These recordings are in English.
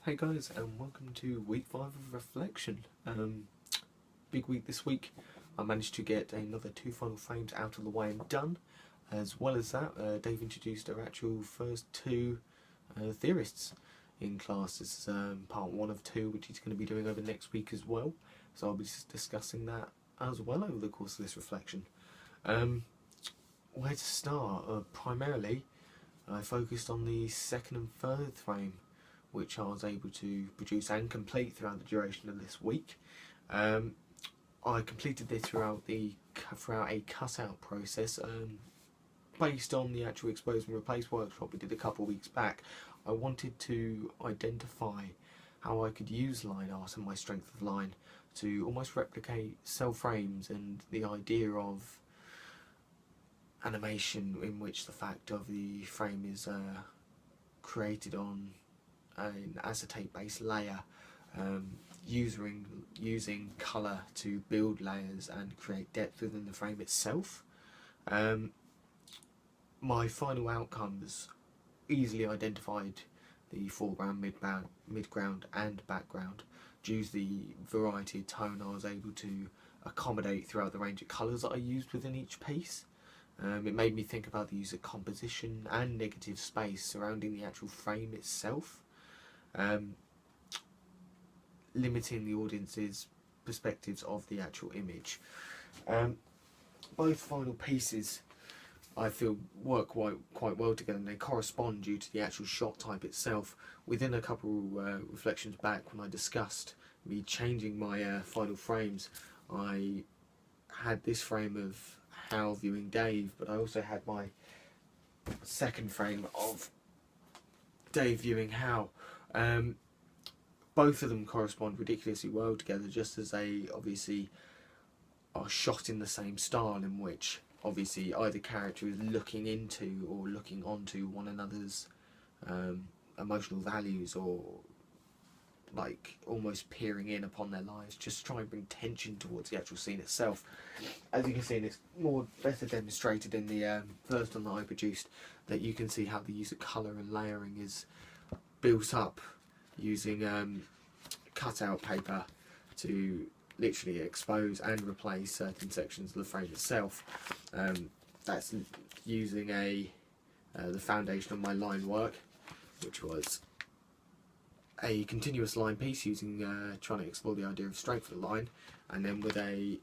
Hey guys, and welcome to week 5 of Reflection. Big week this week. I managed to get another 2 final frames out of the way and done. As well as that, Dave introduced our actual first 2 theorists in class. This is part 1 of 2, which he's going to be doing over next week as well. So I'll be discussing that as well over the course of this reflection. Where to start? Primarily, I focused on the 2nd and 3rd frame, which I was able to produce and complete throughout the duration of this week. I completed this throughout a cutout process based on the actual expose and replace workshop we did a couple of weeks back. I wanted to identify how I could use line art and my strength of line to almost replicate cell frames and the idea of animation in which the fact of the frame is created on an acetate based layer, using colour to build layers and create depth within the frame itself. My final outcomes easily identified the foreground, midground and background due to the variety of tone I was able to accommodate throughout the range of colours that I used within each piece. It made me think about the use of composition and negative space surrounding the actual frame itself, limiting the audience's perspectives of the actual image. Both final pieces I feel work quite well together, and they correspond due to the actual shot type itself. Within a couple reflections back, when I discussed me changing my final frames, I had this frame of Hal viewing Dave, but I also had my second frame of Dave viewing Hal. Both of them correspond ridiculously well together, just as they obviously are shot in the same style, in which obviously either character is looking into or looking onto one another's emotional values, or like almost peering in upon their lives, just to try and bring tension towards the actual scene itself. As you can see, and it's better demonstrated in the first one that I produced, that you can see how the use of colour and layering is built up using cutout paper to literally expose and replace certain sections of the frame itself. That's using the foundation of my line work, which was a continuous line piece using trying to explore the idea of strength of the line, and then with a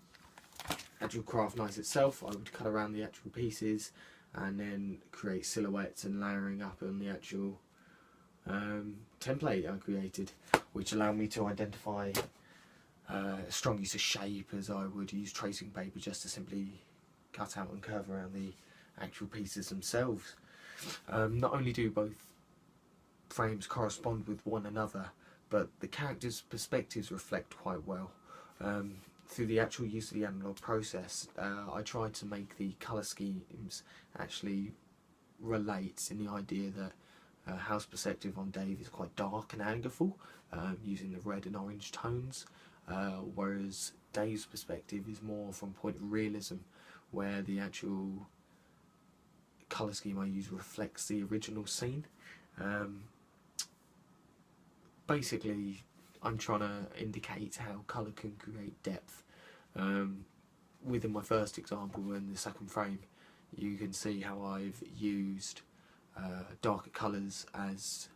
actual craft knife itself I would cut around the actual pieces and then create silhouettes and layering up on the actual template I created, which allowed me to identify strong use of shape, as I would use tracing paper just to simply cut out and curve around the actual pieces themselves. Not only do both frames correspond with one another, but the characters' perspectives reflect quite well. Through the actual use of the analog process, I tried to make the colour schemes actually relate, in the idea that Hal's perspective on Dave is quite dark and angerful, using the red and orange tones, whereas Dave's perspective is more from a point of realism, where the actual colour scheme I use reflects the original scene. Basically, I'm trying to indicate how colour can create depth. Within my first example and the second frame, you can see how I've used darker colours as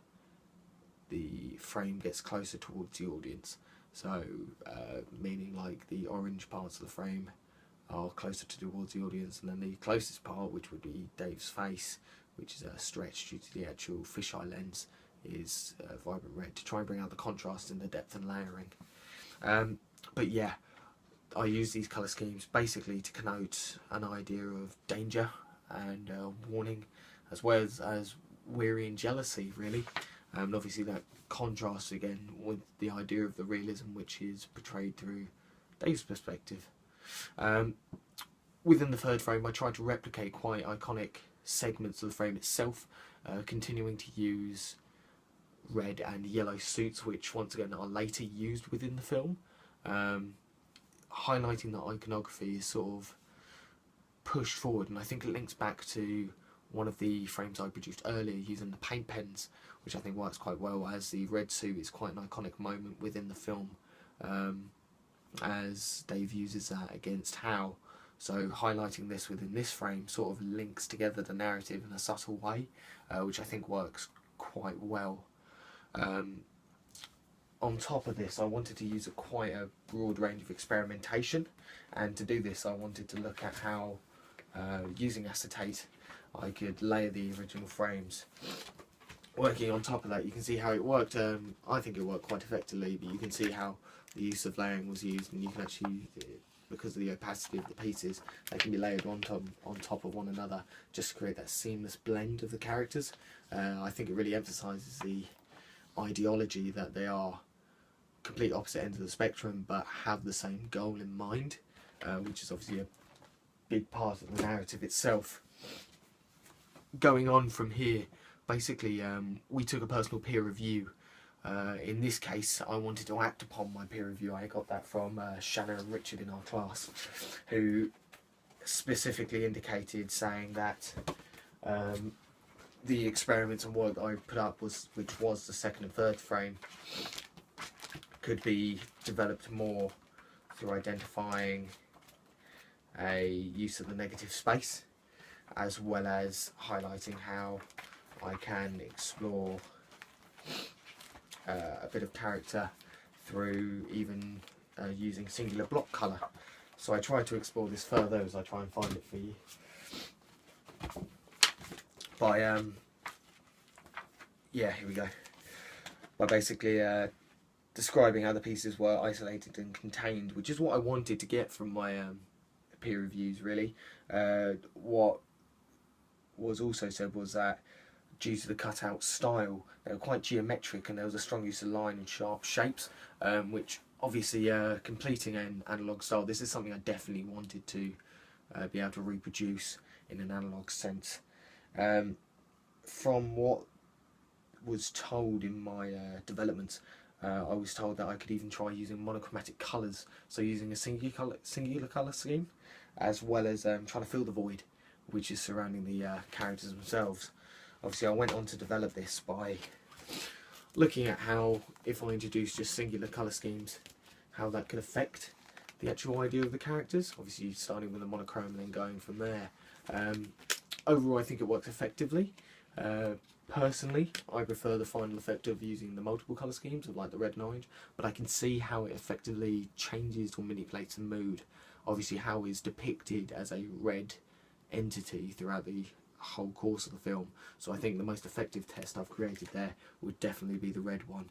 the frame gets closer towards the audience. So, meaning like the orange parts of the frame are closer towards the audience, and then the closest part, which would be Dave's face, which is stretched due to the actual fisheye lens, is vibrant red, to try and bring out the contrast in the depth and layering. But yeah, I use these colour schemes basically to connote an idea of danger and warning, as well as weary and jealousy, really. And obviously that contrasts again with the idea of the realism, which is portrayed through Dave's perspective. Within the third frame, I tried to replicate quite iconic segments of the frame itself, continuing to use red and yellow suits, which once again are later used within the film, highlighting that iconography is sort of pushed forward, and I think it links back to one of the frames I produced earlier using the paint pens, which I think works quite well, as the red suit is quite an iconic moment within the film, as Dave uses that against Hal. So highlighting this within this frame sort of links together the narrative in a subtle way, which I think works quite well. On top of this, I wanted to use quite a broad range of experimentation, and to do this I wanted to look at how, using acetate, I could layer the original frames. Working on top of that, you can see how it worked. I think it worked quite effectively, but you can see how the use of layering was used, and you can actually, because of the opacity of the pieces, they can be layered on top of one another just to create that seamless blend of the characters. I think it really emphasises the ideology that they are complete opposite ends of the spectrum but have the same goal in mind, which is obviously a big part of the narrative itself. Going on from here, basically we took a personal peer review. In this case I wanted to act upon my peer review. I got that from Shanna and Richard in our class, who specifically indicated saying that the experiments and work that I put up, which was the second and third frame, could be developed more through identifying a use of the negative space, as well as highlighting how I can explore a bit of character through even using singular block colour. So I try to explore this further as I try and find it for you by yeah, here we go, by basically describing how the pieces were isolated and contained, which is what I wanted to get from my peer reviews really. What was also said was that due to the cutout style, they were quite geometric and there was a strong use of line and sharp shapes, which obviously completing an analogue style, this is something I definitely wanted to be able to reproduce in an analogue sense. From what was told in my developments, I was told that I could even try using monochromatic colours, so using a singular colour scheme, as well as trying to fill the void which is surrounding the characters themselves. Obviously I went on to develop this by looking at how, if I introduced just singular colour schemes, how that could affect the actual idea of the characters, obviously starting with a monochrome and then going from there. Overall I think it works effectively. Personally, I prefer the final effect of using the multiple colour schemes of like the red and orange, but I can see how it effectively changes or manipulates the mood. Obviously Hal is depicted as a red entity throughout the whole course of the film, so I think the most effective test I've created there would definitely be the red one,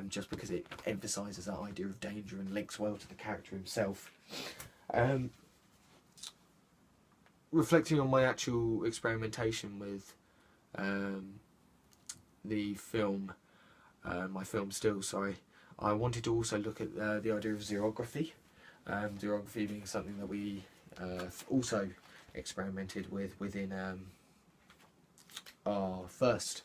just because it emphasises that idea of danger and links well to the character himself. Reflecting on my actual experimentation with the film, my film still, sorry, I wanted to also look at the idea of xerography. Xerography being something that we also experimented with within our first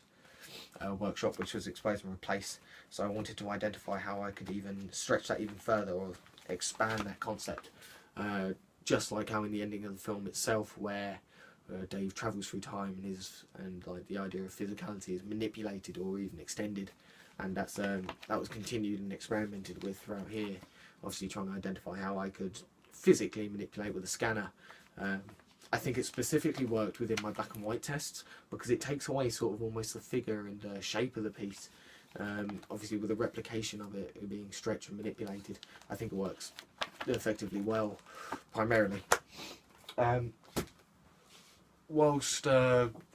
workshop, which was Expose and Replace. So I wanted to identify how I could even stretch that even further or expand that concept, just like how in the ending of the film itself, where Dave travels through time and like the idea of physicality is manipulated or even extended, and that was continued and experimented with throughout here. Obviously trying to identify how I could physically manipulate with a scanner. I think it specifically worked within my black and white tests because it takes away sort of almost the figure and shape of the piece. Obviously with the replication of it being stretched and manipulated, I think it works effectively well, primarily. Whilst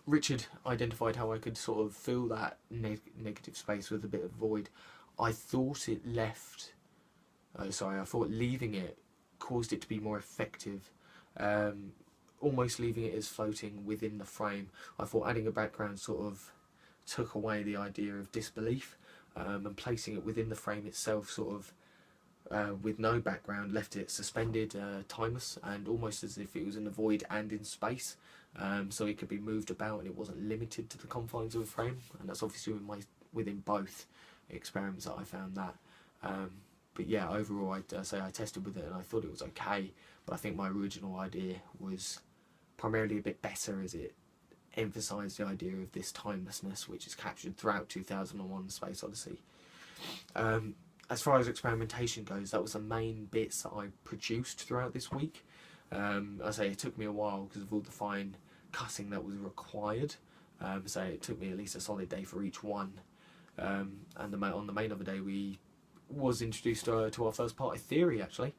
Richard identified how I could sort of fill that negative space with a bit of void, I thought it left, I thought leaving it caused it to be more effective. Almost leaving it as floating within the frame. I thought adding a background sort of took away the idea of disbelief, and placing it within the frame itself sort of with no background left it suspended, timeless, and almost as if it was in the void and in space, so it could be moved about and it wasn't limited to the confines of a frame. And that's obviously within both experiments that I found that. But yeah, overall I'd say I tested with it and I thought it was okay, but I think my original idea was primarily a bit better, as it emphasise the idea of this timelessness which is captured throughout 2001 Space Odyssey. As far as experimentation goes, that was the main bits that I produced throughout this week. I say it took me a while because of all the fine cutting that was required. So it took me at least a solid day for each one. And on the main other day we was introduced to our first part of theory actually.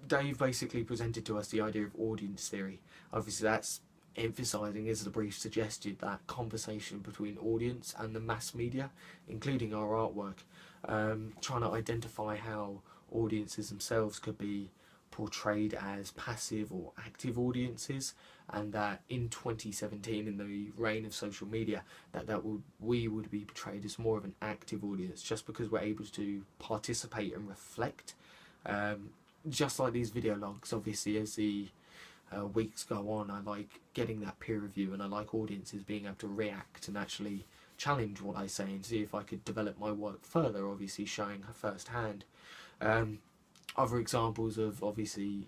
Dave basically presented to us the idea of audience theory. Obviously that's emphasising, as the brief suggested, that conversation between audience and the mass media, including our artwork, trying to identify how audiences themselves could be portrayed as passive or active audiences, and that in 2017, in the reign of social media, we would be portrayed as more of an active audience just because we're able to participate and reflect. Just like these video logs, obviously as the weeks go on, I like getting that peer review, and I like audiences being able to react and actually challenge what I say and see if I could develop my work further, obviously showing firsthand. Other examples of obviously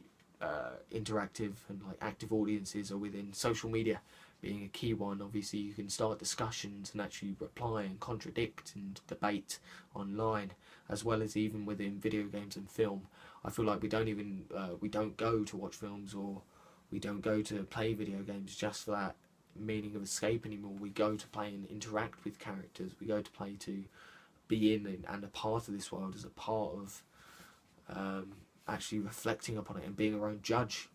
interactive and like active audiences are within social media being a key one. Obviously you can start discussions and actually reply and contradict and debate online, as well as even within video games and film. I feel like we don't go to watch films, or we don't go to play video games just for that meaning of escape anymore. We go to play and interact with characters. We go to play to be in and a part of this world, as a part of actually reflecting upon it and being our own judge.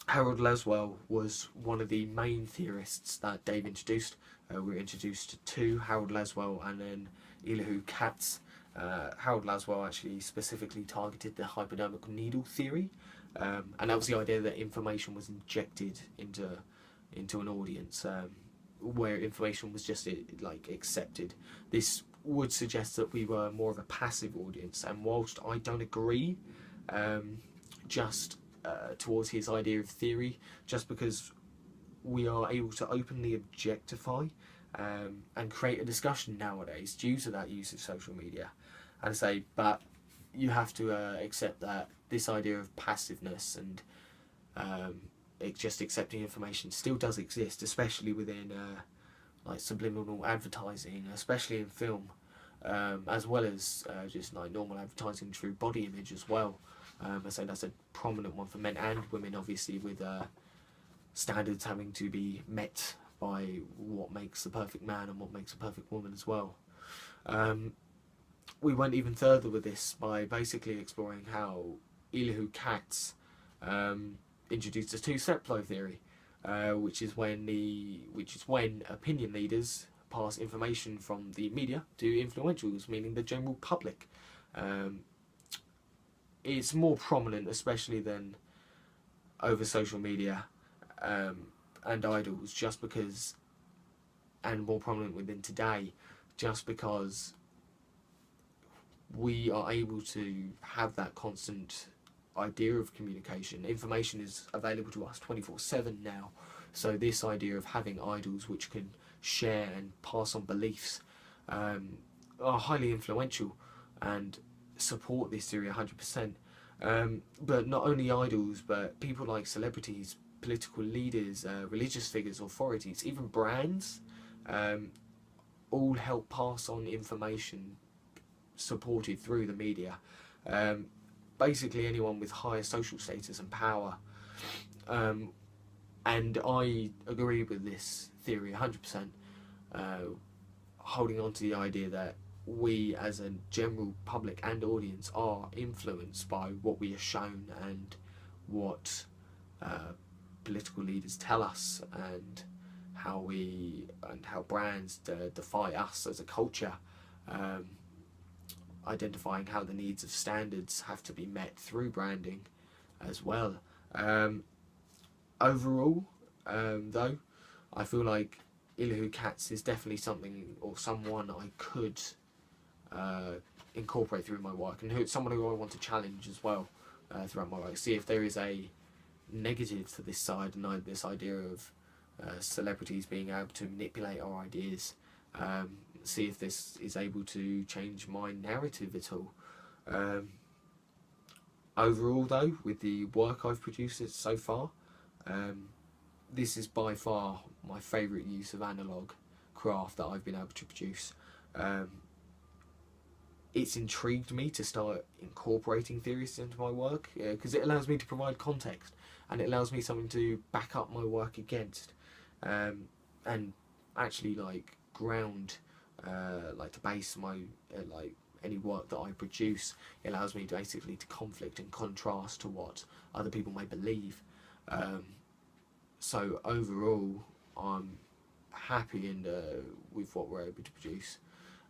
Harold Laswell was one of the main theorists that Dave introduced. We were introduced to Harold Laswell and then Elihu Katz. Harold Laswell actually specifically targeted the hypodermic needle theory, and that was the idea that information was injected into an audience, where information was just like accepted. This would suggest that we were more of a passive audience, and whilst I don't agree towards his idea of theory, just because we are able to openly objectify and create a discussion nowadays due to that use of social media, and say, but you have to accept that this idea of passiveness and just accepting information still does exist, especially within like subliminal advertising, especially in film, as well as just like normal advertising through body image as well. I say that's a prominent one for men and women, obviously, with standards having to be met by what makes the perfect man and what makes a perfect woman as well. We went even further with this by basically exploring how Elihu Katz introduced the two-step flow theory, which is when opinion leaders pass information from the media to influentials, meaning the general public. It's more prominent, especially than over social media and idols, just because, and more prominent within today, just because we are able to have that constant idea of communication. Information is available to us 24/7 now, so this idea of having idols which can share and pass on beliefs are highly influential and support this theory 100%. But not only idols, but people like celebrities, political leaders, religious figures, authorities, even brands, all help pass on information supported through the media. Basically anyone with higher social status and power. And I agree with this theory 100%, holding on to the idea that we as a general public and audience are influenced by what we are shown and what political leaders tell us, and how brands defy us as a culture, identifying how the needs of standards have to be met through branding as well. Overall, though, I feel like Elihu Katz is definitely something or someone I could incorporate through my work, and someone who I want to challenge as well throughout my work. See if there is a negative to this side, and this idea of celebrities being able to manipulate our ideas. See if this is able to change my narrative at all. Overall though, with the work I've produced so far, This is by far my favourite use of analogue craft that I've been able to produce. It's intrigued me to start incorporating theorists into my work, because it allows me to provide context and it allows me something to back up my work against, and actually like ground, like to base my like any work that I produce. It allows me to basically to conflict and contrast to what other people may believe. So overall, I'm happy with what we're able to produce.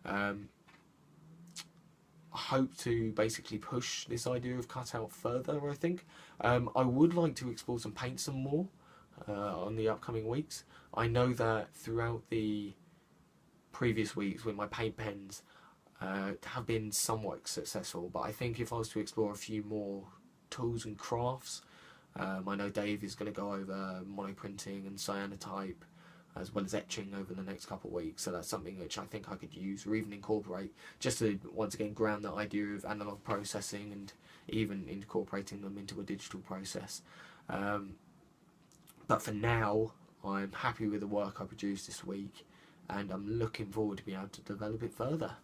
I hope to basically push this idea of cutout further, I think. I would like to explore some paint some more on the upcoming weeks. I know that throughout the previous weeks with my paint pens have been somewhat successful, but I think if I was to explore a few more tools and crafts, I know Dave is going to go over monoprinting and cyanotype as well as etching over the next couple of weeks, so that's something which I think I could use or even incorporate, just to once again ground that idea of analog processing and even incorporating them into a digital process. But for now, I'm happy with the work I produced this week and I'm looking forward to being able to develop it further.